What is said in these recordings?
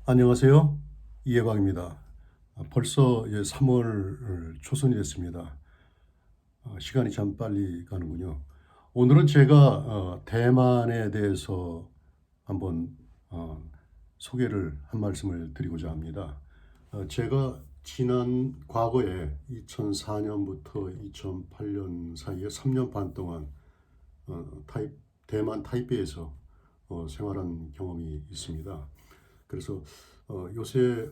안녕하세요. 이해광입니다. 벌써 이제 3월 초순이 됐습니다. 시간이 참 빨리 가는군요. 오늘은 제가 대만에 대해서 한번 소개를 한 말씀을 드리고자 합니다. 제가 지난 과거에 2004년부터 2008년 사이에 3년 반 동안 어, 타이, 대만 타이베이에서 생활한 경험이 있습니다. 그래서 요새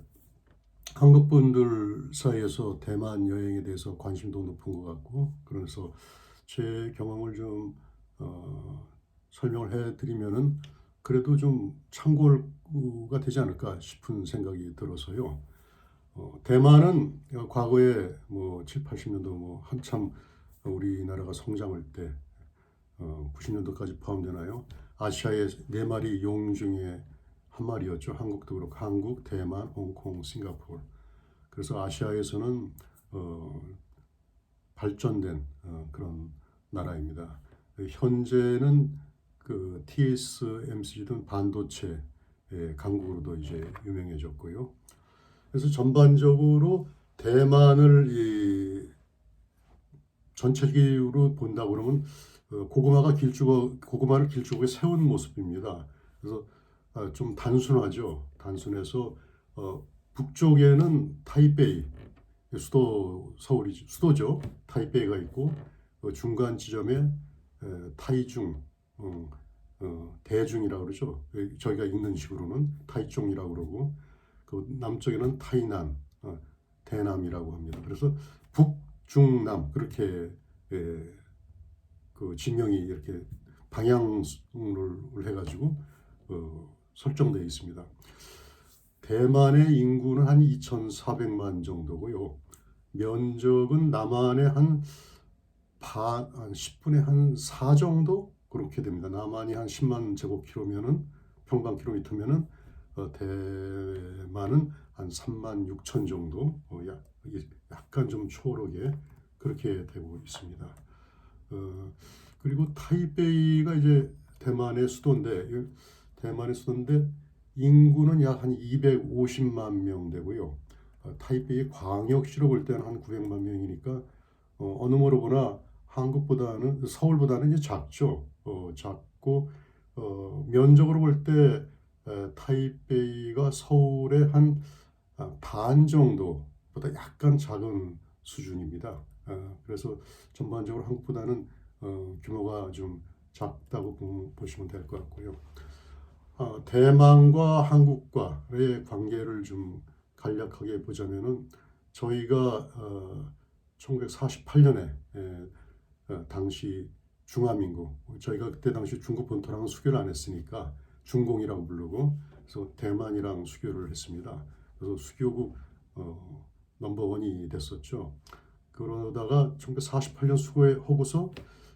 한국 분들 사이에서 대만 여행에 대해서 관심도 높은 것 같고, 그래서 제 경험을 좀 설명을 해드리면은 그래도 좀 참고가 되지 않을까 싶은 생각이 들어서요. 대만은 과거에 뭐 7, 80년도 뭐 한참 우리나라가 성장할 때 90년도까지 포함되나요? 아시아의 네 마리 용 중에 한 마리였죠. 한국도 그렇고 한국, 대만, 홍콩, 싱가포르. 그래서 아시아에서는 발전된 그런 나라입니다. 현재는 그 TSMC든 반도체 강국으로도 이제 유명해졌고요. 그래서 전반적으로 대만을 전체적으로 본다 그러면 고구마를 길쭉하게 세운 모습입니다. 그래서 좀 단순하죠. 단순해서 북쪽에는 타이베이 수도죠. 타이베이가 있고 중간 지점에 타이중 대중이라고 그러죠. 저희가 읽는 식으로는 타이중이라고 그러고 그 남쪽에는 타이난 대남이라고 합니다. 그래서 북중남 그렇게 그 지명이 이렇게 방향을 해가지고 설정되어 있습니다. 대만의 인구는 한 2,400만 정도고요. 면적은 남한의 한 10분의 한 4 정도 그렇게 됩니다. 남한이 한 10만 제곱킬로면은 평방 킬로미터면은 대만은 한 3만 6천 정도 약간 좀 초록에 그렇게 되고 있습니다. 그리고 타이베이가 이제 대만의 수도인데 인구는 약 한 250만 명 되고요. 타이베이 광역시로 볼 때는 한 900만 명이니까 어느 뭐로 보나 한국보다는 서울보다는 이제 작죠. 작고 면적으로 볼 때 타이베이가 서울의 한 반 정도보다 약간 작은 수준입니다. 그래서 전반적으로 한국보다는 규모가 좀 작다고 보시면 될 것 같고요. 대만과 한국과의 관계를 좀 간략하게 보자면은 저희가 1948년에 당시 중화민국 저희가 그때 당시 중국 본토랑은 수교를 안 했으니까 중공이라고 부르고 그래서 대만이랑 수교를 했습니다. 그래서 수교국 넘버원이 됐었죠. 그러다가 1948년 수교에 하고서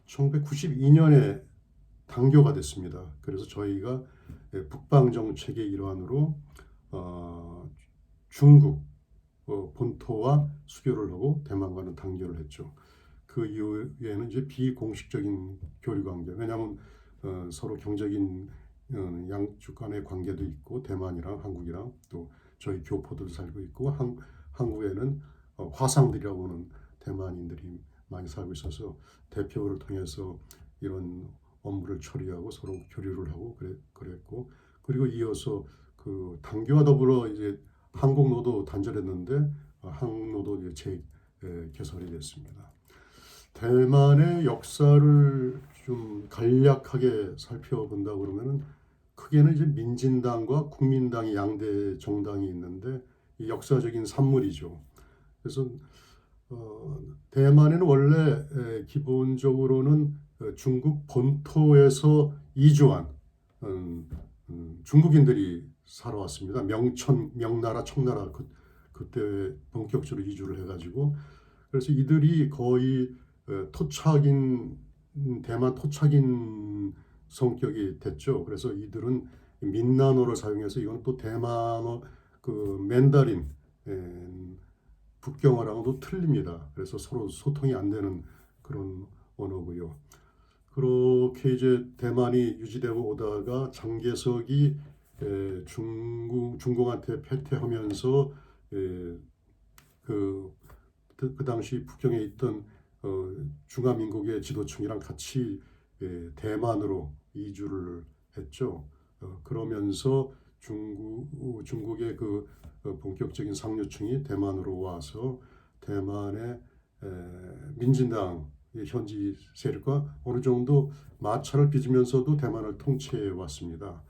1992년에 단교가 됐습니다. 그래서 저희가 북방 정책의 일환으로 중국 본토와 수교를 하고 대만과는 단교를 했죠. 그 이후에는 이제 비공식적인 교류 관계. 왜냐하면 서로 경제적인 양쪽 간의 관계도 있고 대만이랑 한국이랑 또 저희 교포들도 살고 있고 한국에는 화상들이라고 하는 대만인들이 많이 살고 있어서 대표를 통해서 이런 업무를 처리하고 서로 교류를 하고 그랬고 그리고 이어서 그 단교와 더불어 이제 한국노도 단절했는데 한국노도 이제 재개설이 됐습니다. 대만의 역사를 좀 간략하게 살펴본다 그러면은 크게는 이제 민진당과 국민당이 양대 정당이 있는데 이 역사적인 산물이죠. 그래서 대만에는 원래 기본적으로는 중국 본토에서 이주한 중국인들이 살아왔습니다. 명나라, 청나라 그때 본격적으로 이주를 해가지고 그래서 이들이 거의 토착인 대만 토착인 성격이 됐죠. 그래서 이들은 민난어를 사용해서 이건 또 대만어 그 맨다린 북경어랑도 틀립니다. 그래서 서로 소통이 안 되는 그런 언어고요. 그렇게 이제 대만이 유지되고 오다가 장개석이 중공한테 패퇴하면서 그 당시 북경에 있던 중화민국의 지도층이랑 같이 대만으로 이주를 했죠. 그러면서 중국의 본격적인 상류층이 대만으로 와서 대만의 민진당 현지 세력과 어느 정도 마찰을 빚으면서도 대만을 통치해 왔습니다.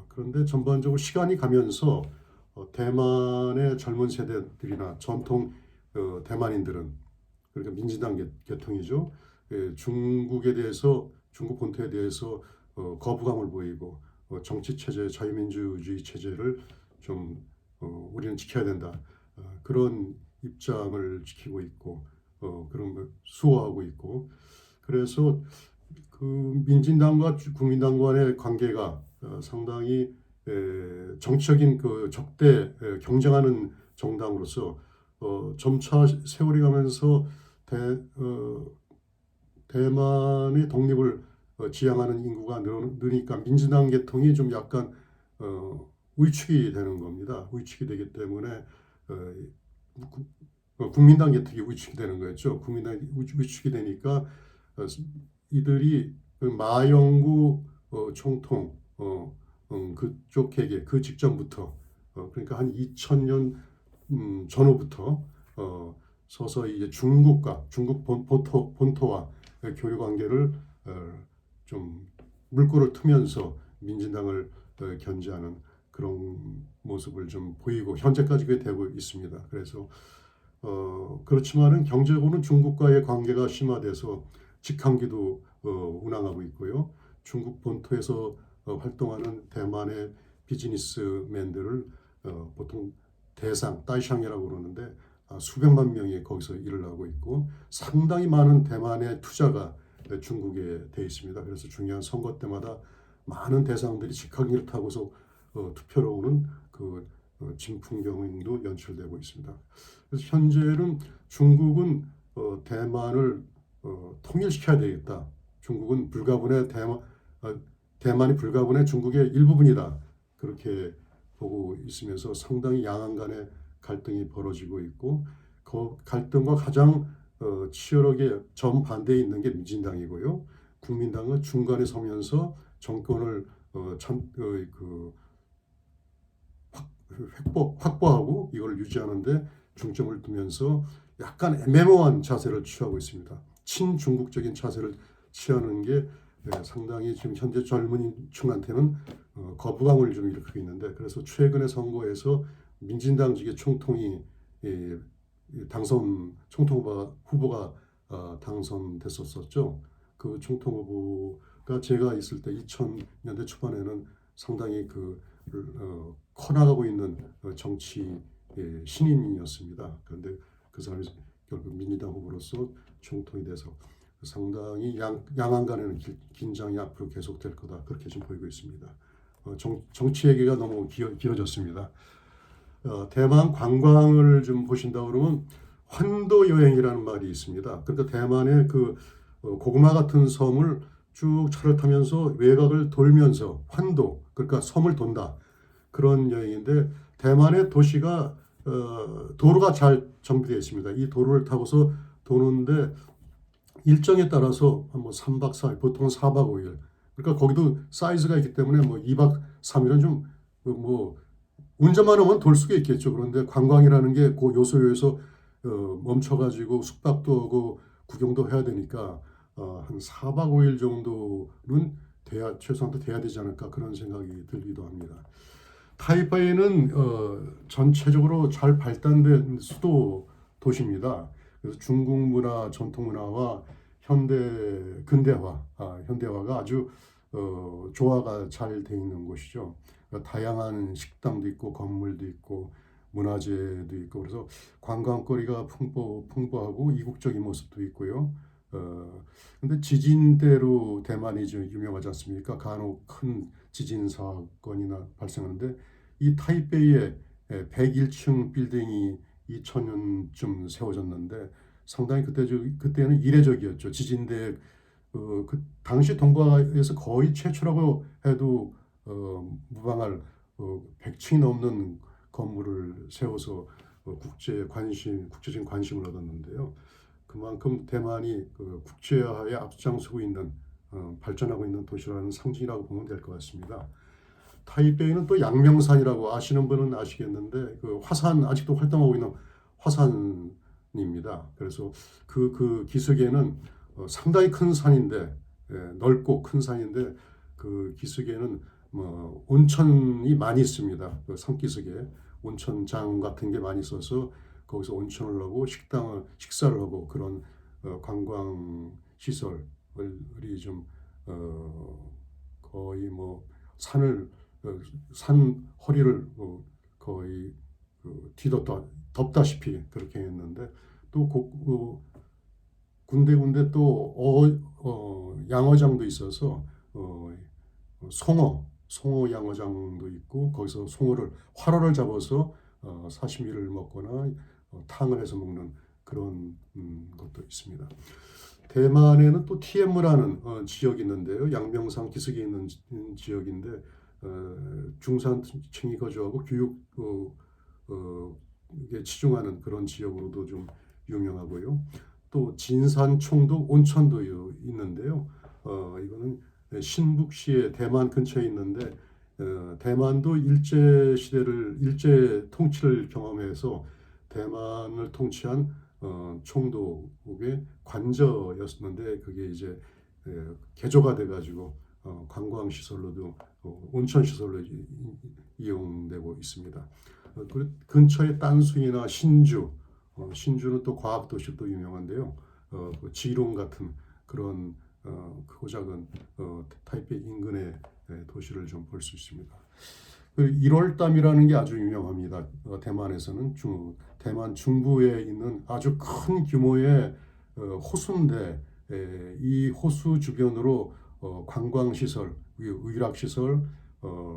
그런데 전반적으로 시간이 가면서 대만의 젊은 세대들이나 전통 대만인들은 그러니까 민진당 계통이죠. 중국에 대해서 중국 본토에 대해서 거부감을 보이고 정치 체제, 자유민주주의 체제를 좀 우리는 지켜야 된다. 그런 입장을 지키고 있고 그런 걸 수호하고 있고 그래서 그 민진당과 국민당 간의 관계가 상당히 정치적인 그 적대 경쟁하는 정당으로서 점차 세월이 가면서 대, 어, 대만의 독립을 지향하는 인구가 느니까 민주당 계통이 좀 약간 위축이 되는 겁니다. 위축이 되기 때문에 국민당 계통이 위축이 되는 거였죠. 국민당이 위축이 되니까 이들이 그 마영구 총통 그쪽 계계 그 직전부터 그러니까 한 2000년 전후부터 서서히 이제 중국 본토와 교류 관계를 좀 물꼬를 트면서 민진당을 견제하는 그런 모습을 좀 보이고 현재까지 그게 되고 있습니다. 그래서 그렇지만은 경제적으로는 중국과의 관계가 심화돼서 직항기도 운항하고 있고요. 중국 본토에서 활동하는 대만의 비즈니스맨들을 보통 대상, 따이샹이라고 그러는데 수백만 명이 거기서 일을 하고 있고 상당히 많은 대만의 투자가 중국에 돼 있습니다. 그래서 중요한 선거 때마다 많은 대상들이 직항기를 타고서 투표로 오는 그 진풍경도 연출되고 있습니다. 그래서 현재는 중국은 대만을 통일시켜야 되겠다. 중국은 불가분의 대만이 불가분의 중국의 일부분이다. 그렇게 보고 있으면서 상당히 양안 간의 갈등이 벌어지고 있고 그 갈등과 가장 치열하게 정반대에 있는 게 민진당이고요. 국민당은 중간에 서면서 정권을 확보하고 이걸 유지하는데 중점을 두면서 약간 애매모호한 자세를 취하고 있습니다. 친중국적인 자세를 취하는 게 상당히 지금 현재 젊은이층한테는 거부감을 좀 일으키고 있는데 그래서 최근의 선거에서 민진당직의 총통이 총통 후보가 당선됐었죠. 그 총통 후보가 제가 있을 때 2000년대 초반에는 상당히 커나가고 있는 정치 신인이었습니다. 그런데 그 사람이 결국 민주당 후보로서 총통이 돼서 상당히 양안 간에는 긴장이 앞으로 계속될 거다 그렇게 좀 보이고 있습니다. 정치 얘기가 너무 길어졌습니다. 대만 관광을 좀 보신다 그러면 환도 여행이라는 말이 있습니다. 그러니까 대만의 고구마 같은 섬을 쭉 차를 타면서 외곽을 돌면서 환도 그러니까 섬을 돈다 그런 여행인데 대만의 도시가 도로가 잘 정비되어 있습니다. 이 도로를 타고서 도는데 일정에 따라서 뭐 3박 4일, 보통은 4박 5일. 그러니까 거기도 사이즈가 있기 때문에 뭐 2박 3일은 좀 뭐 운전만 하면 돌 수가 있겠죠. 그런데 관광이라는 게 그 요소에서 멈춰가지고 숙박도 하고 구경도 해야 되니까 한 4박 5일 정도는 최소한도 돼야 되지 않을까 그런 생각이 들기도 합니다. 타이베이는 전체적으로 잘 발달된 수도 도시입니다. 그래서 중국 문화, 전통 문화와 현대화가 아주 조화가 잘 돼 있는 곳이죠. 그러니까 다양한 식당도 있고 건물도 있고 문화재도 있고 그래서 관광거리가 풍부하고 이국적인 모습도 있고요. 근데 지진대로 대만이 좀 유명하지 않습니까? 간혹 큰 지진 사건이나 발생하는데 이 타이베이에 101층 빌딩이 2000년쯤 세워졌는데 상당히 그때는 이례적이었죠. 지진대 당시 동북아에서 거의 최초라고 해도 무방할 100층이 넘는 건물을 세워서 국제적인 관심을 얻었는데요. 그만큼 대만이 국제화에 앞장서고 있는 발전하고 있는 도시라는 상징이라고 보면 될 것 같습니다. 타이베이는 또 양명산이라고 아시는 분은 아시겠는데 그 화산 아직도 활동하고 있는 화산입니다. 그래서 그 기슭에는 상당히 큰 산인데 넓고 큰 산인데 그 기슭에는 뭐 온천이 많이 있습니다. 그 산기슭에 온천장 같은 게 많이 있어서 거기서 온천을 하고 식사를 하고 그런 관광 시설이 좀 거의 뭐 산 허리를 거의 덮다시피 그렇게 했는데 또 군데군데 또 양어장도 있어서 송어 양어장도 있고 거기서 활어를 잡아서 사시미를 먹거나 탕을 해서 먹는 그런 것도 있습니다. 대만에는 또 티엠무라는 지역이 있는데요. 양명산 기슭에 있는 지역인데 중산층이 거주하고 교육에 치중하는 그런 지역으로도 좀 유명하고요. 또 진산총독 온천도 있는데요. 이거는 신북시의 대만 근처에 있는데 대만도 일제 통치를 경험해서 대만을 통치한 총독의 관저였는데 그게 이제 개조가 돼가지고 관광 시설로도 온천 시설로 이용되고 있습니다. 그 근처에 딴숭이나 신주는 또 과학 도시도 유명한데요. 그 지룡 같은 그런 크고 작은 타이페이 인근의 도시를 좀 볼 수 있습니다. 그 1월담이라는 게 아주 유명합니다. 대만에서는 대만 중부에 있는 아주 큰 규모의 호수인데 이 호수 주변으로 관광시설, 의락시설,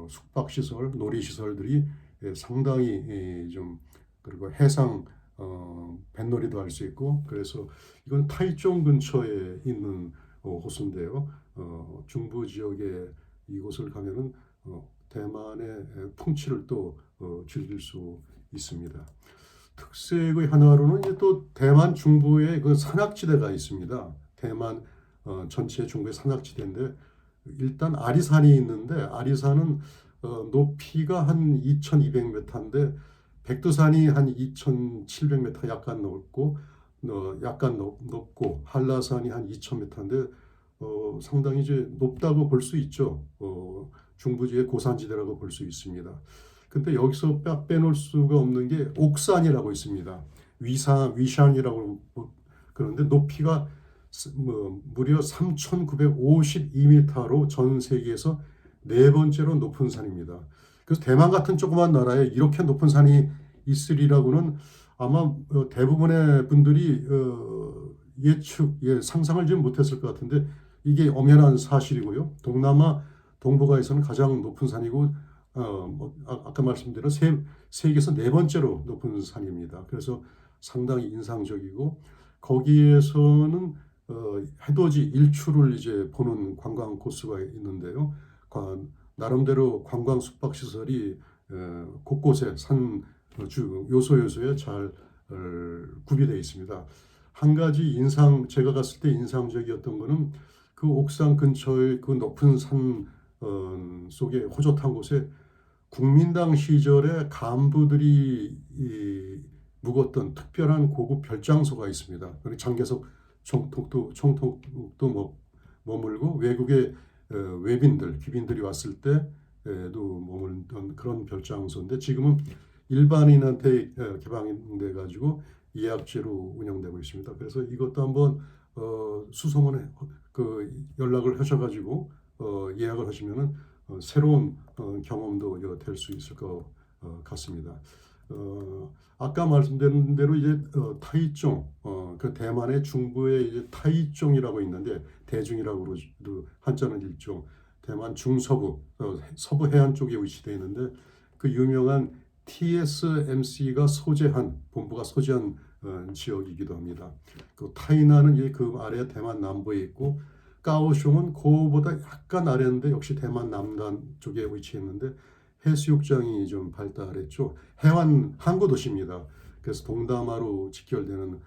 숙박시설, 놀이시설들이 상당히 좀 그리고 해상 뱃놀이도 할 수 있고 그래서 이건 타이종 근처에 있는 호수인데요. 중부 지역에 이곳을 가면은 대만의 풍치를 또 즐길 수 있습니다. 특색의 하나로는 이제 또 대만 중부에 그 산악지대가 있습니다. 대만 전체 중부의 산악지대인데 일단 아리산이 있는데 아리산은 높이가 한 2,200m인데 백두산이 한 2,700m 약간 높고 한라산이 한 2,000m인데 상당히 이제 높다고 볼 수 있죠. 중부지의 고산지대라고 볼 수 있습니다. 근데 여기서 빼놓을 수가 없는 게 옥산이라고 있습니다. 위샨이라고 그런데 높이가 무려 3,952m로 전 세계에서 네 번째로 높은 산입니다. 그래서 대만 같은 조그만 나라에 이렇게 높은 산이 있으리라고는 아마 대부분의 분들이 상상을 좀 못했을 것 같은데 이게 엄연한 사실이고요. 동남아 동북아에서는 가장 높은 산이고 아까 말씀드린 세계에서 네 번째로 높은 산입니다. 그래서 상당히 인상적이고 거기에서는 해돋이 일출을 이제 보는 관광 코스가 있는데요. 나름대로 관광 숙박 시설이 곳곳에 요소에 잘 구비되어 있습니다. 한 가지 제가 갔을 때 인상적이었던 거는 그 옥산 근처의 그 높은 산 속에 호젓한 곳에 국민당 시절에 간부들이 묵었던 특별한 고급 별장소가 있습니다. 그리고 장개석 총독도 머물고 외국의 귀빈들이 왔을 때도 머물던 그런 별장소인데 지금은 일반인한테 개방돼 가지고 예약제로 운영되고 있습니다. 그래서 이것도 한번 수소문에 연락을 하셔가지고 예약을 하시면은 새로운 경험도 될 수 있을 것 같습니다. 아까 말씀드린 대로 이제 타이종, 그 대만의 중부에 이제 타이종이라고 있는데 대중이라고 그러도 한자는 일종, 대만 중서부, 서부 해안 쪽에 위치되어 있는데 그 유명한 TSMC가 본부가 소재한 지역이기도 합니다. 그 타이난은 이제 그 아래 대만 남부에 있고 까오슝은 그보다 약간 아래인데 역시 대만 남단 쪽에 위치했는데 해수욕장이 좀 발달했죠. 해안 항구 도시입니다. 그래서 동남아로 직결되는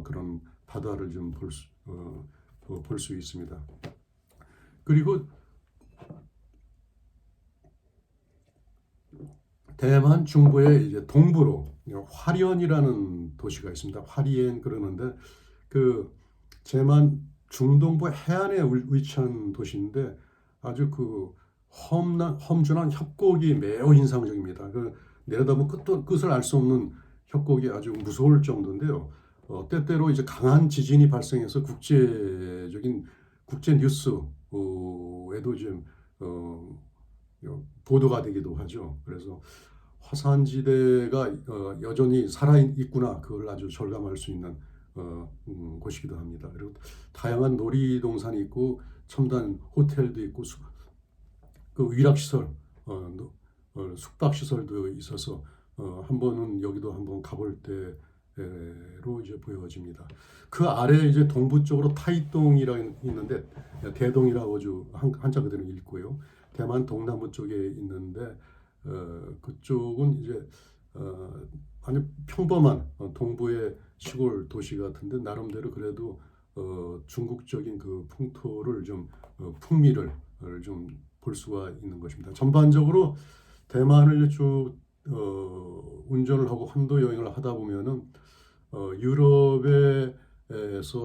그런 바다를 좀 볼 수 있습니다. 그리고 대만 중부의 이제 동부로 화련이라는 도시가 있습니다. 화리엔 그러는데 그 대만 중동부 해안에 위치한 도시인데 아주 그 험준한 협곡이 매우 인상적입니다. 그 내려다보면 끝을 알 수 없는 협곡이 아주 무서울 정도인데요. 때때로 이제 강한 지진이 발생해서 국제 뉴스에도 좀 어, 보도가 되기도 하죠. 그래서 화산지대가 여전히 살아있구나 그걸 아주 절감할 수 있는 곳이기도 합니다. 그리고 다양한 놀이동산이 있고 첨단 호텔도 있고 그 위락시설, 숙박시설도 있어서 한 번은 여기도 한번 가볼 때로 이제 보여집니다. 그 아래 이제 동부 쪽으로 타이동이라는 있는데 대동이라고 아주 한자 그대로 읽고요. 대만 동남부 쪽에 있는데 그쪽은 이제 아주 평범한 동부의 시골 도시 같은데 나름대로 그래도 중국적인 그 풍토를 좀 풍미를 좀 볼 수가 있는 것입니다. 전반적으로 대만을 쭉 운전을 하고 환도 여행을 하다 보면은 유럽에서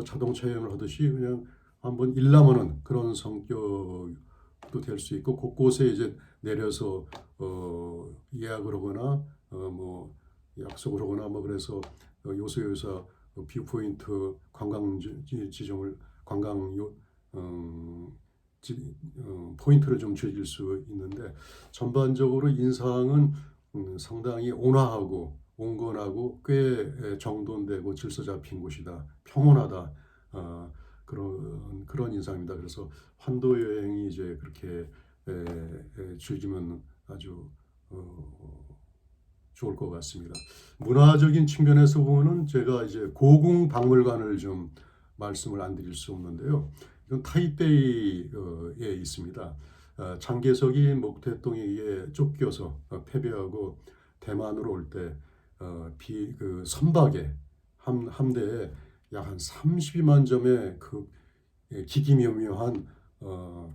자동차 여행을 하듯이 그냥 한번 일람하는 그런 성격도 될 수 있고 곳곳에 이제 내려서 예약을 하거나 뭐 약속을 하거나 뭐 그래서 요소요소 뷰포인트 관광 지점을 관광 포인트를 좀 즐길 수 있는데 전반적으로 인상은 상당히 온화하고 온건하고 꽤 정돈되고 질서 잡힌 곳이다. 평온하다. 그런 인상입니다. 그래서 환도 여행이 이제 그렇게 즐기면 아주 좋을 것 같습니다. 문화적인 측면에서 보면은 제가 이제 고궁박물관을 좀 말씀을 안 드릴 수 없는데요. 이건 타이베이에 있습니다. 장개석이 목태동에게 쫓겨서 패배하고 대만으로 올 때 그 선박에 함대에 약 한 32만 점의 그 기기묘묘한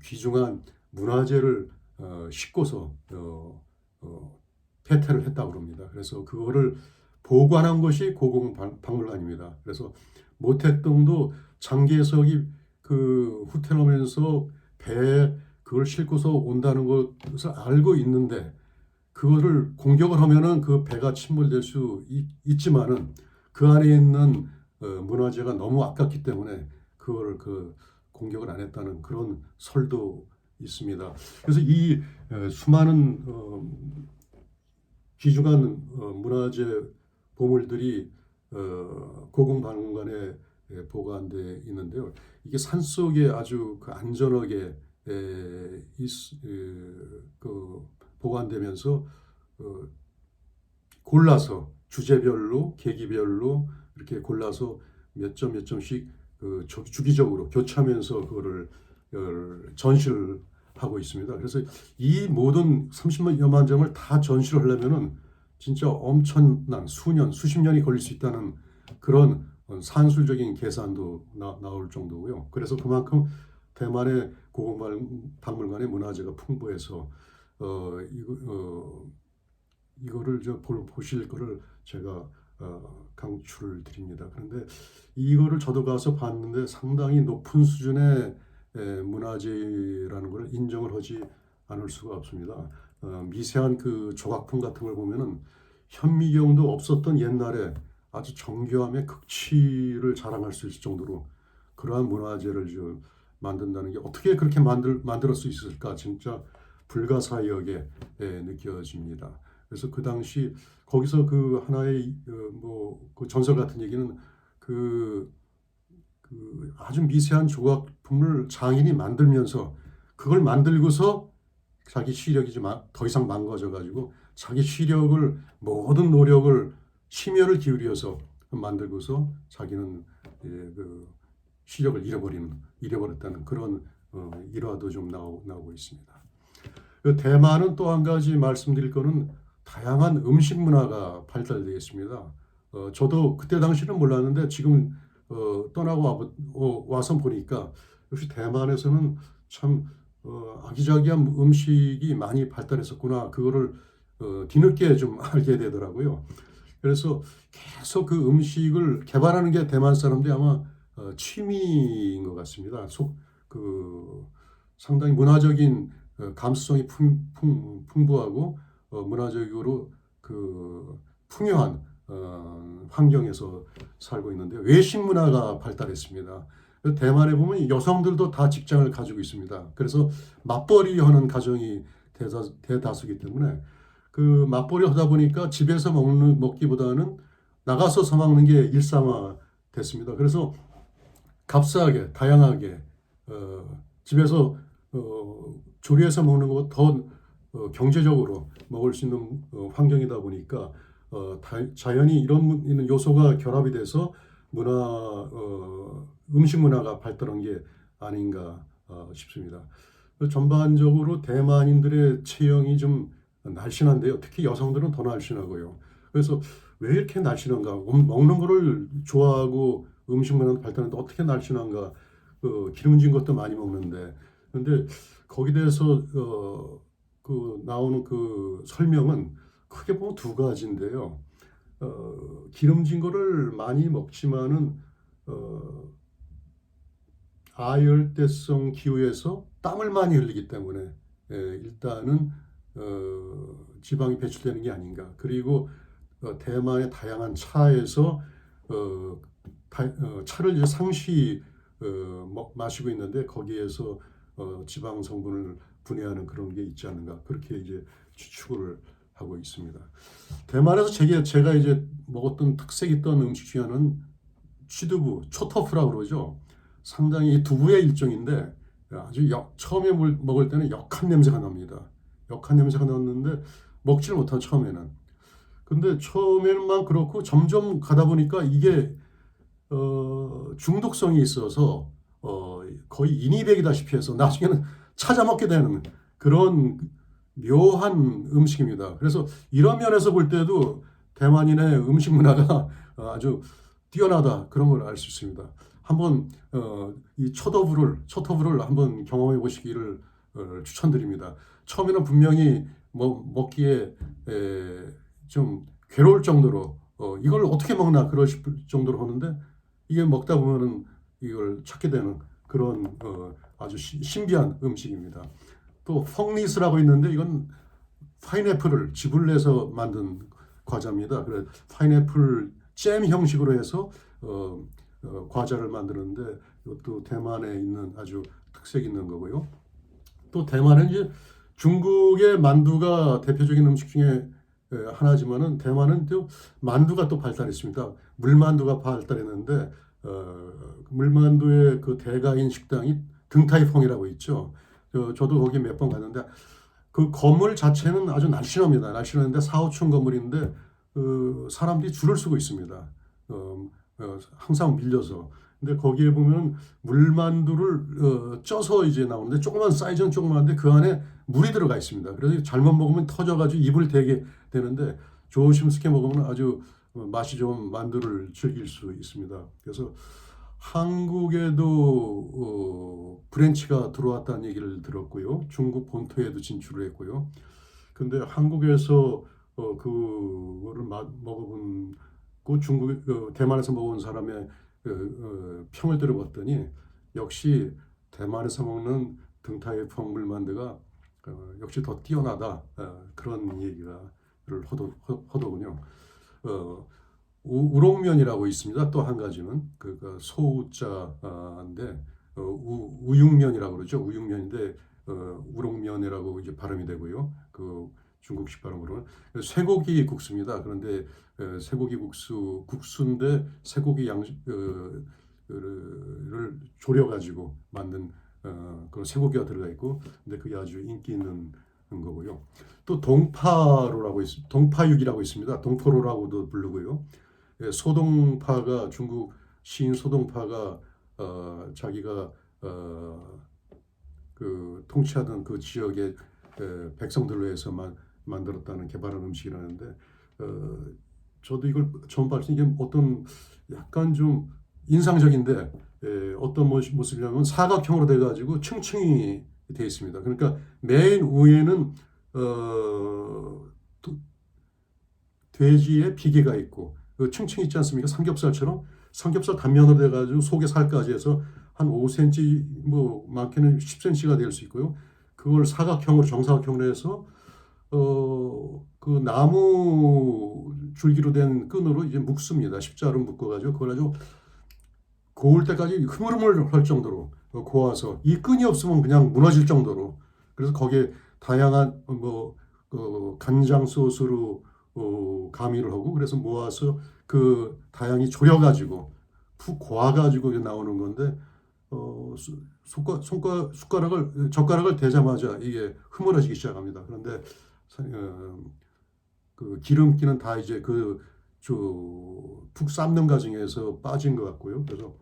귀중한 문화재를 싣고서 퇴퇴를 했다고 합니다. 그래서 그거를 보관한 것이 고궁박물관입니다. 그래서 모택동도 장개석이 그 후퇴하면서 배에 그걸 싣고서 온다는 것을 알고 있는데 그거를 공격을 하면은 그 배가 침몰될 수 있지만은 그 안에 있는 문화재가 너무 아깝기 때문에 그걸 그 공격을 안 했다는 그런 설도 있습니다. 그래서 이 수많은 귀중한 문화재 보물들이 고궁박물관에 보관돼 있는데요. 이게 산속에 아주 그 안전하게 그 보관되면서 골라서 주제별로 계기별로 이렇게 골라서 몇 점씩 그 주기적으로 교체하면서 그거를 전시를 하고 있습니다. 그래서 이 모든 30여만 점을 다 전시를 하려면은 진짜 엄청난 수십 년이 걸릴 수 있다는 그런 산술적인 계산도 나올 정도고요. 그래서 그만큼 대만의 고궁박물관의 문화재가 풍부해서 이거를 보실 거를 제가 강추를 드립니다. 그런데 이거를 저도 가서 봤는데 상당히 높은 수준의 문화재라는 걸 인정을 하지 않을 수가 없습니다. 미세한 그 조각품 같은 걸 보면은 현미경도 없었던 옛날에 아주 정교함의 극치를 자랑할 수 있을 정도로 그러한 문화재를 좀 만든다는 게 어떻게 그렇게 만들 수 있을까 진짜 불가사의하게 느껴집니다. 그래서 그 당시 거기서 그 하나의 그 전설 같은 얘기는 그 아주 미세한 조각품을 장인이 만들면서 그걸 만들고서 자기 시력이 좀 더 이상 망가져 가지고 자기 시력을 모든 노력을 심혈을 기울여서 만들고서 자기는 그 시력을 잃어버렸다는 그런 일화도 좀 나오고 있습니다. 그 대만은 또 한 가지 말씀드릴 거는 다양한 음식 문화가 발달되어 있습니다. 저도 그때 당시는 몰랐는데 지금 떠나고 와서 보니까 역시 대만에서는 참 아기자기한 음식이 많이 발달했었구나. 그거를 뒤늦게 좀 알게 되더라고요. 그래서 계속 그 음식을 개발하는 게 대만 사람들이 아마 취미인 것 같습니다. 상당히 문화적인 감수성이 풍부하고 문화적으로 풍요한 환경에서 살고 있는데 외식 문화가 발달했습니다. 대만에 보면 여성들도 다 직장을 가지고 있습니다. 그래서 맞벌이 하는 가정이 대다수이기 때문에 그 맞벌이 하다 보니까 집에서 먹기보다는 나가서 사 먹는 게 일상화 됐습니다. 그래서 값싸게 다양하게 집에서 조리해서 먹는 것보다 더 경제적으로 먹을 수 있는 환경이다 보니까 자연히 이런 요소가 결합이 돼서 음식 문화가 발달한 게 아닌가 싶습니다. 전반적으로 대만인들의 체형이 좀 날씬한데요. 특히 여성들은 더 날씬하고요. 그래서 왜 이렇게 날씬한가? 먹는 거를 좋아하고 음식 문화가 발달하는데 어떻게 날씬한가? 기름진 것도 많이 먹는데. 근데 거기에 대해서 나오는 그 설명은 크게 보면 두 가지인데요. 기름진 거를 많이 먹지만은 아열대성 기후에서 땀을 많이 흘리기 때문에 일단은 지방이 배출되는 게 아닌가. 그리고 대만의 다양한 차에서 차를 이제 상시 마시고 있는데 거기에서 지방 성분을 분해하는 그런 게 있지 않는가. 그렇게 이제 추측을 하고 있습니다. 대만에서 제가 이제 먹었던 특색 있던 음식 중에 하나는 취두부, 초토프라고 그러죠. 상당히 두부의 일종인데 아주 처음에 먹을 때는 역한 냄새가 납니다. 역한 냄새가 났는데 먹지를 못한 처음에는. 근데 처음에는만 그렇고 점점 가다 보니까 이게 중독성이 있어서 거의 인이백이다시피 해서 나중에는 찾아 먹게 되는 그런 묘한 음식입니다. 그래서 이런 면에서 볼 때도 대만인의 음식 문화가 아주 뛰어나다 그런 걸 알 수 있습니다. 한번 이 초토부를 한번 경험해 보시기를 추천드립니다. 처음에는 분명히 먹기에 좀 괴로울 정도로 이걸 어떻게 먹나 그럴 정도로 하는데 이게 먹다 보면은 이걸 찾게 되는 그런 아주 신기한 음식입니다. 또 펑리스라고 있는데 이건 파인애플을 즙을 내서 만든 과자입니다. 그래 파인애플 잼 형식으로 해서 과자를 만드는데 이것도 대만에 있는 아주 특색 있는 거고요. 또 대만은 이제 중국의 만두가 대표적인 음식 중에 하나지만은 대만은 또 만두가 또 발달했습니다. 물만두가 발달했는데 물만두의 그 대가인 식당이 등타이펑이라고 있죠. 저도 거기 몇 번 갔는데 그 건물 자체는 아주 날씬합니다. 날씬한데 4, 5층 건물인데 사람들이 줄을 서고 있습니다. 항상 밀려서. 근데 거기에 보면 물만두를 쪄서 이제 나오는데 조그만 사이즈는 조그만한데 그 안에 물이 들어가 있습니다. 그래서 잘못 먹으면 터져가지고 입을 대게 되는데 조심스럽게 먹으면 아주 맛이 좋은 만두를 즐길 수 있습니다. 그래서 한국에도 브랜치가 들어왔다는 얘기를 들었고요. 중국 본토에도 진출을 했고요. 근데 한국에서 그거를 먹어본 대만에서 먹은 사람의 평을 들어봤더니 역시 대만에서 먹는 등타이펑 물만두가 역시 더 뛰어나다 그런 얘기를 하더군요. 우롱면이라고 있습니다. 또 한 가지는 그 소자인데 우육면이라고 그러죠. 우육면인데 우롱면이라고 이제 발음이 되고요. 그 중국식 발음으로는 쇠고기 국수입니다. 그런데 쇠고기 국수인데 쇠고기 양식을 졸여가지고 만든 그런 쇠고기가 들어가 있고, 근데 그게 아주 인기 있는 거고요. 또 동파육이라고 있습니다. 동포로라고도 부르고요. 소동파가 중국 시인 소동파가 자기가 그 통치하던 그 지역의 백성들을 위해서만 만들었다는 개발한 음식이라는데 저도 이걸 처음 봤을 때 이게 어떤 약간 좀 인상적인데 어떤 모습이냐면 사각형으로 돼가지고 층층이 되어 있습니다. 그러니까 맨 위에는 어, 돼지의 비계가 있고 그 층층 있지 않습니까? 삼겹살처럼 삼겹살 단면으로 돼가지고 속에 살까지 해서 한 5cm 뭐 많게는 10cm가 될 수 있고요. 그걸 사각형으로 정사각형으로 해서 그 나무 줄기로 된 끈으로 이제 묶습니다. 십자로 묶어가지고 그걸 아주 고울 때까지 흐물흐물 할 정도로 고와서 이 끈이 없으면 그냥 무너질 정도로 그래서 거기에 다양한 뭐 간장 소스로 가미를 하고 그래서 모아서 그 다양히 졸여가지고 푹 고아가지고 나오는 건데 젓가락을 대자마자 이게 흐물어지기 시작합니다. 그런데 그 기름기는 다 이제 푹 삶는 과정에서 빠진 것 같고요. 그래서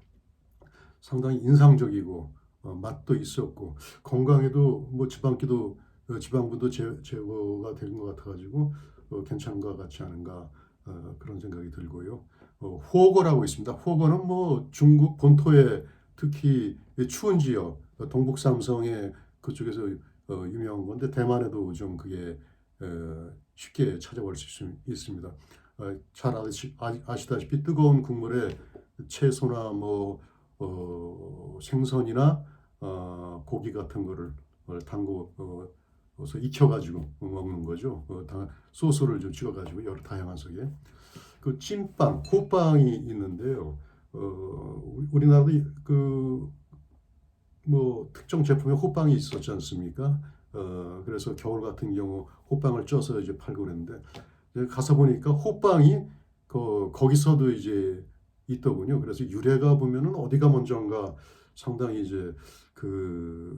상당히 인상적이고 맛도 있었고 건강에도 뭐 지방분도 제거가 된 것 같아가지고 괜찮은 것 같지 않은가 그런 생각이 들고요. 후어거라고 있습니다. 후어거는 뭐 중국 본토에 특히 추운 지역 동북 삼성의 그쪽에서 유명한 건데 대만에도 좀 그게 쉽게 찾아볼 수 있습니다. 잘 아시다시피 뜨거운 국물에 채소나 뭐 생선이나 고기 같은 거를 담궈서 익혀가지고 먹는 거죠. 소스를 좀 찍어가지고 여러 다양한 속에 그 찐빵, 호빵이 있는데요. 우리나라도 그 뭐 특정 제품에 호빵이 있었지 않습니까? 그래서 겨울 같은 경우 호빵을 쪄서 이제 팔고 그랬는데 가서 보니까 호빵이 거기서도 이제 있더군요. 그래서 유래가 보면은 어디가 먼저인가 상당히 이제 그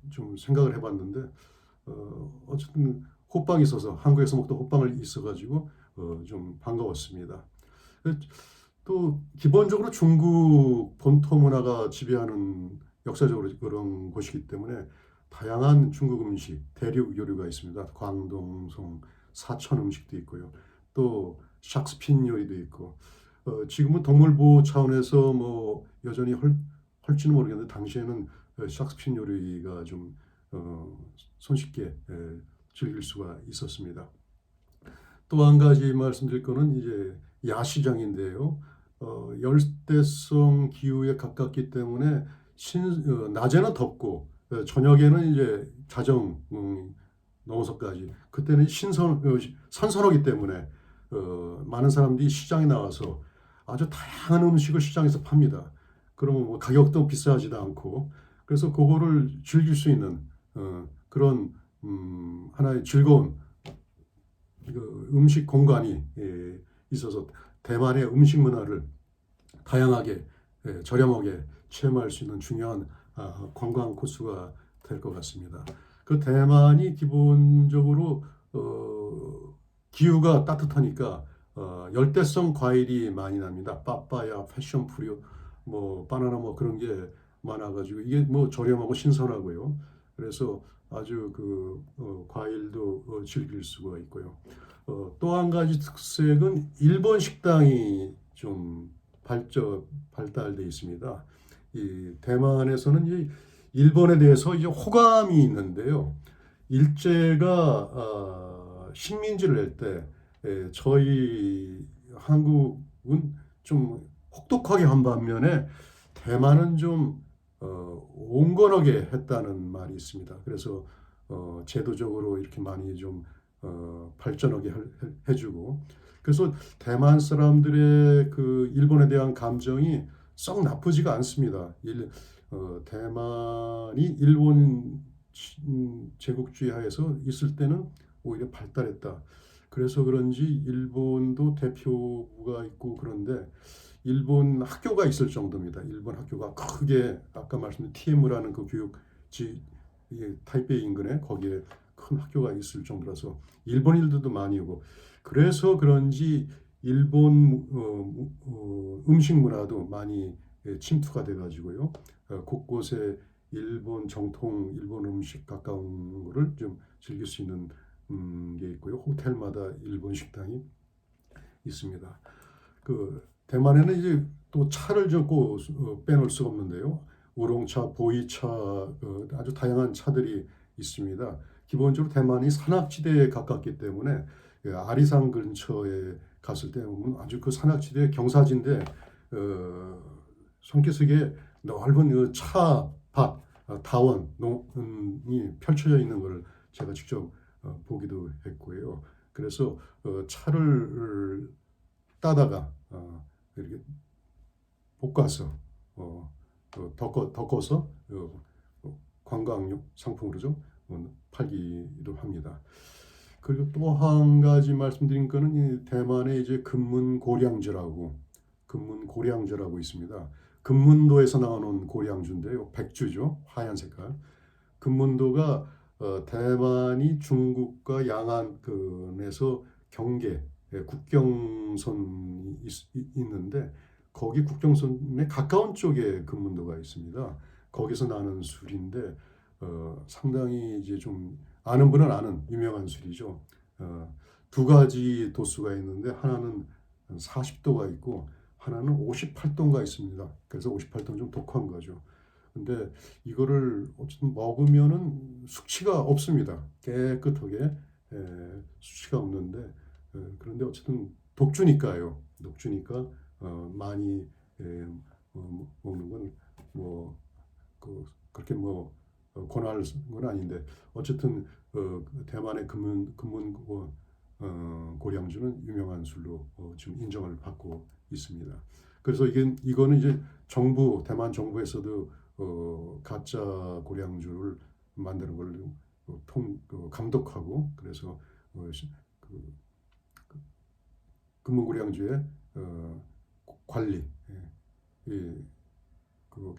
좀 생각을 해봤는데 어쨌든 호빵이 있어서 한국에서 먹던 호빵을 있어가지고 좀 반가웠습니다. 또 기본적으로 중국 본토 문화가 지배하는 역사적으로 그런 곳이기 때문에 다양한 중국 음식, 대륙 요리가 있습니다. 광동송, 사천 음식도 있고요. 또 샥스핀 요리도 있고 지금은 동물보호 차원에서 뭐 여전히 할지는 모르겠는데 당시에는 샥스핀 요리가 좀 손쉽게 즐길 수가 있었습니다. 또 한 가지 말씀드릴 거는 이제 야시장인데요. 열대성 기후에 가깝기 때문에 낮에는 덥고 저녁에는 이제 자정 넘어서까지 그때는 선선하기 때문에 많은 사람들이 시장에 나와서 아주 다양한 음식을 시장에서 팝니다. 그러면 뭐 가격도 비싸지도 않고 그래서 그거를 즐길 수 있는 그런 하나의 즐거운 그 음식 공간이 있어서 대만의 음식 문화를 다양하게 저렴하게 체험할 수 있는 중요한 관광 코스가 될 것 같습니다. 그 대만이 기본적으로 기후가 따뜻하니까 열대성 과일이 많이 납니다. 빠빠야, 패션 프루, 뭐 바나나 뭐 그런 게 많아가지고 이게 뭐 저렴하고 신선하고요. 그래서 아주 과일도 즐길 수가 있고요. 또 한 가지 특색은 일본 식당이 좀 발달돼 있습니다. 이 대만에서는 이 일본에 대해서 이제 호감이 있는데요. 일제가 식민지를 낼 때 저희 한국은 좀 혹독하게 한 반면에 대만은 좀 온건하게 했다는 말이 있습니다. 그래서 제도적으로 이렇게 많이 좀 발전하게 해주고 그래서 대만 사람들의 그 일본에 대한 감정이 썩 나쁘지가 않습니다. 대만이 일본 제국주의 하에서 있을 때는 오히려 발달했다. 그래서 그런지 일본도 대표부가 있고 그런데 일본 학교가 있을 정도입니다. 일본 학교가 크게 아까 말씀드린 TM라는 그 교육지 타이베이 인근에 거기에 큰 학교가 있을 정도라서 일본인들도 많이 오고 그래서 그런지 일본 음식 문화도 많이 침투가 돼가지고요. 곳곳에 일본 정통 일본 음식 가까운 거를 좀 즐길 수 있는 게 있고요. 호텔마다 일본 식당이 있습니다. 그 대만에는 이제 또 차를 좀고 빼놓을 수가 없는데요. 우롱차, 보이차 아주 다양한 차들이 있습니다. 기본적으로 대만이 산악지대에 가깝기 때문에 아리산 근처에 갔을 때 보면 아주 그 산악지대 경사진데 손기슭에 넓은 그 차밭 다원이 펼쳐져 있는 것을 제가 직접 보기도 했고요. 그래서 차를 따다가 이렇게 볶아서 덮어서 관광용 상품으로 좀 팔기도 합니다. 그리고 또 한 가지 말씀드린 거는 이 대만의 이제 금문고량주라고 있습니다. 금문도에서 나오는 고량주인데요, 백주죠, 하얀 색깔. 금문도가 대만이 중국과 양안에서 경계 국경선이 있는데 거기 국경선에 가까운 쪽에 금문도가 있습니다. 거기서 나는 술인데 상당히 이제 좀 아는 분은 아는 유명한 술이죠. 두 가지 도수가 있는데 하나는 40도가 있고 하나는 58도가 있습니다. 그래서 58도는 좀 독한 거죠. 근데 이거를 어쨌든 먹으면은 숙취가 없습니다. 깨끗하게 수치가 없는데 그런데 어쨌든 독주니까요. 독주니까 많이 먹는 건 뭐 그렇게 뭐 권할 건 아닌데 어쨌든 대만의 금문 고량주는 유명한 술로 지금 인정을 받고 있습니다. 그래서 이거는 이제 대만 정부에서도 가짜 고량주를 만드는 걸 감독하고 그래서 그 금문고량주의 관리, 그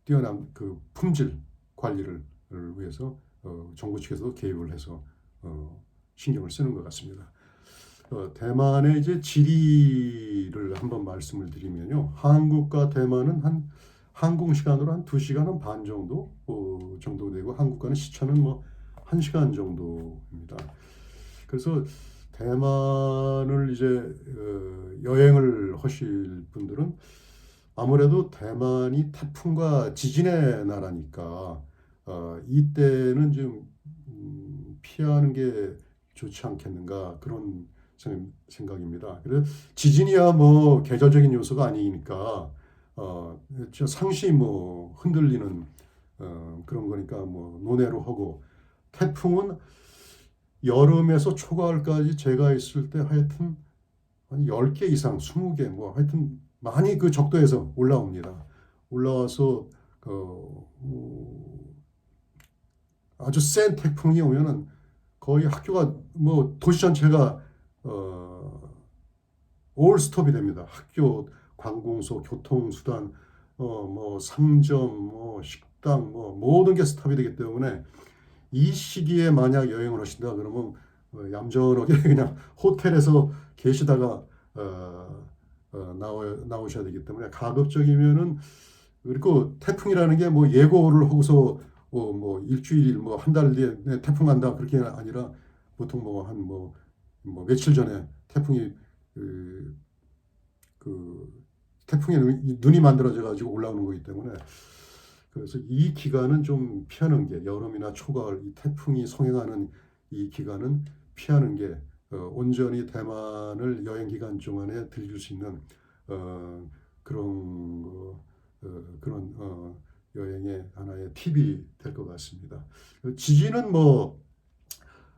뛰어난 그 품질 관리를 위해서 정부 측에서도 개입을 해서 신경을 쓰는 것 같습니다. 대만의 이제 지리를 한번 말씀을 드리면요, 한국과 대만은 항공 시간으로 한 2시간 반 정도 되고 한국과는 시차는 뭐 1시간 정도입니다. 그래서 대만을 이제 여행을 하실 분들은 아무래도 대만이 태풍과 지진의 나라니까 이때는 좀 피하는 게 좋지 않겠는가 그런 생각입니다. 그래서 지진이야 뭐 계절적인 요소가 아니니까 상시 뭐 흔들리는 그런 거니까 뭐 논해로 하고 태풍은 여름에서 초가을까지 제가 있을 때 하여튼 한 10개 이상, 20개 뭐 하여튼 많이 그 적도에서 올라옵니다. 올라와서 아주 센 태풍이 오면은 거의 학교가 뭐 도시 전체가 올 스톱이 됩니다. 학교, 관공서, 교통수단, 뭐 상점, 뭐 식당, 뭐 모든 게 스탑이 되기 때문에 이 시기에 만약 여행을 하신다 그러면 얌전하게 그냥 호텔에서 계시다가 나오셔야 되기 때문에 가급적이면은 그리고 태풍이라는 게 뭐 예고를 하고서 뭐 일주일 뭐 한 달 뒤에 태풍 간다 그렇게 아니라 보통 뭐 한 뭐 며칠 전에 태풍이 태풍의 눈이 만들어져 가지고 올라오는 거기 때문에 그래서 이 기간은 좀 피하는 게 여름이나 초가을 이 태풍이 성행하는 이 기간은 피하는 게 온전히 대만을 여행 기간 동안에 즐길 수 있는 그런 여행의 하나의 팁이 될 것 같습니다. 지진은 뭐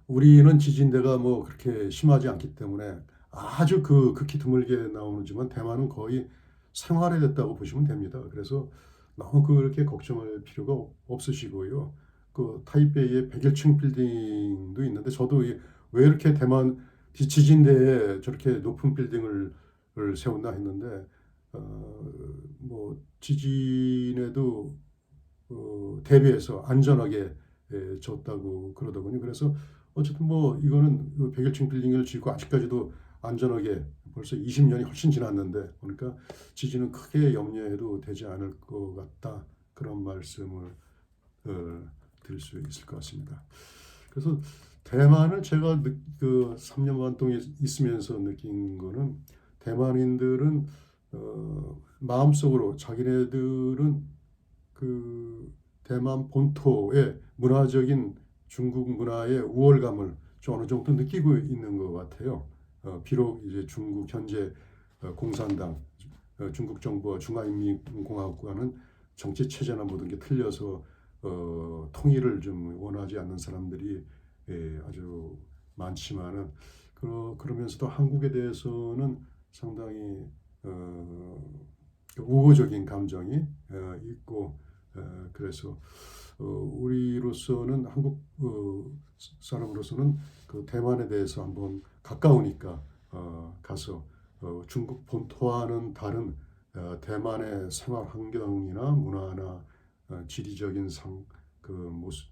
우리는 지진대가 뭐 그렇게 심하지 않기 때문에 아주 극히 드물게 나오지만 대만은 거의 생활화 됐다고 보시면 됩니다. 그래서 너무 그렇게 걱정할 필요가 없으시고요. 그 타이베이에 101층 빌딩도 있는데 저도 왜 이렇게 대만 지진대에 저렇게 높은 빌딩을 세웠나 했는데 뭐 지진에도 대비해서 안전하게 졌다고 그러더군요. 그래서 어쨌든 뭐 이거는 101층 빌딩을 짓고 아직까지도 안전하게 벌써 20년이 훨씬 지났는데 보니까 지진은 크게 염려해도 되지 않을 것 같다. 그런 말씀을 드릴 수 있을 것 같습니다. 그래서 대만을 제가 그 3년 반 동안 있으면서 느낀 거는 대만인들은 마음속으로 자기네들은 그 대만 본토의 문화적인 중국 문화의 우월감을 좀 어느 정도 느끼고 있는 것 같아요. 비록 이제 중국 현재 공산당, 중국 정부와 중화인민공화국과는 정치 체제나 모든 게 틀려서 통일을 좀 원하지 않는 사람들이 아주 많지만은 그러면서도 한국에 대해서는 상당히 우호적인 감정이 있고 그래서 우리로서는 한국 사람으로서는 그 대만에 대해서 한번 가까우니까 가서 중국 본토와는 다른 대만의 생활 환경이나 문화나 지리적인 그 모습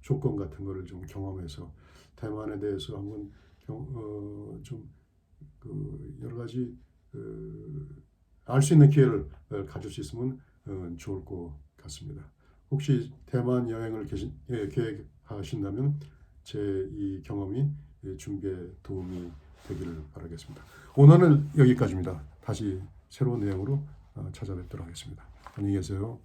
조건 같은 거를 좀 경험해서 대만에 대해서 한번 좀그 여러 가지 알 수 있는 기회를 가질 수 있으면 좋을 것 같습니다. 혹시 대만 여행을 계획하신다면 제 이 경험이 준비에 도움이 되기를 바라겠습니다. 오늘은 여기까지입니다. 다시 새로운 내용으로 찾아뵙도록 하겠습니다. 안녕히 계세요.